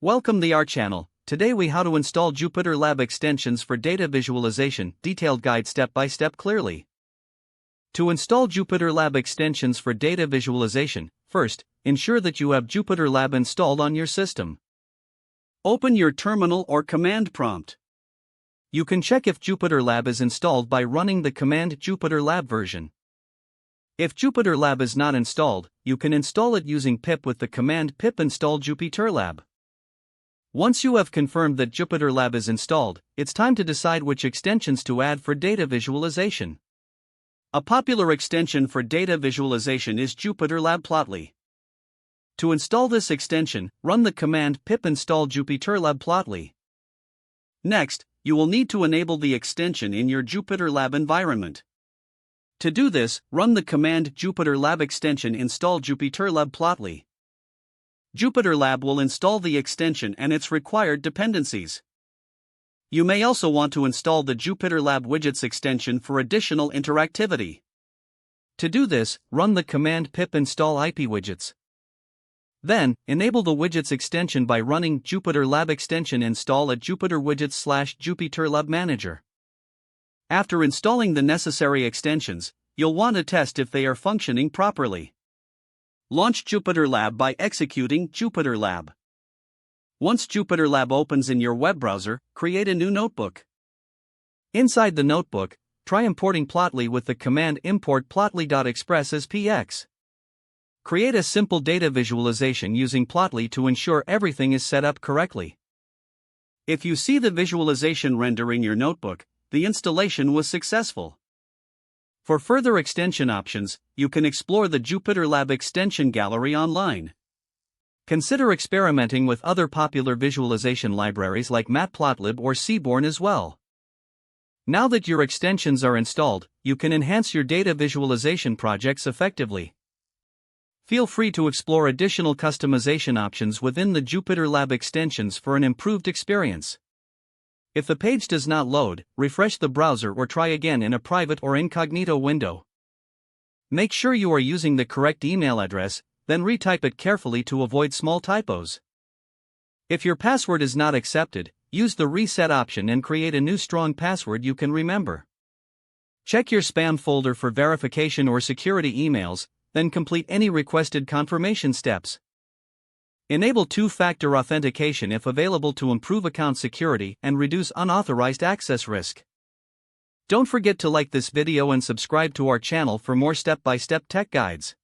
Welcome to our channel. Today we how to install JupyterLab extensions for data visualization, detailed guide step by step clearly. To install JupyterLab extensions for data visualization, first, ensure that you have JupyterLab installed on your system. Open your terminal or command prompt. You can check if JupyterLab is installed by running the command JupyterLab version. If JupyterLab is not installed, you can install it using pip with the command pip install JupyterLab. Once you have confirmed that JupyterLab is installed, it's time to decide which extensions to add for data visualization. A popular extension for data visualization is JupyterLab Plotly. To install this extension, run the command pip install JupyterLab Plotly. Next, you will need to enable the extension in your JupyterLab environment. To do this, run the command JupyterLab extension install JupyterLab Plotly. JupyterLab will install the extension and its required dependencies. You may also want to install the JupyterLab widgets extension for additional interactivity. To do this, run the command pip install ipwidgets. Then, enable the widgets extension by running JupyterLab extension install at JupyterWidgets/JupyterLab Manager. After installing the necessary extensions, you'll want to test if they are functioning properly. Launch JupyterLab by executing JupyterLab. Once JupyterLab opens in your web browser, create a new notebook. Inside the notebook, try importing Plotly with the command import plotly.express as px. Create a simple data visualization using Plotly to ensure everything is set up correctly. If you see the visualization render in your notebook, the installation was successful. For further extension options, you can explore the JupyterLab extension gallery online. Consider experimenting with other popular visualization libraries like Matplotlib or Seaborn as well. Now that your extensions are installed, you can enhance your data visualization projects effectively. Feel free to explore additional customization options within the JupyterLab extensions for an improved experience. If the page does not load, refresh the browser or try again in a private or incognito window. Make sure you are using the correct email address, then retype it carefully to avoid small typos. If your password is not accepted, use the reset option and create a new strong password you can remember. Check your spam folder for verification or security emails, then complete any requested confirmation steps. Enable two-factor authentication if available to improve account security and reduce unauthorized access risk. Don't forget to like this video and subscribe to our channel for more step-by-step tech guides.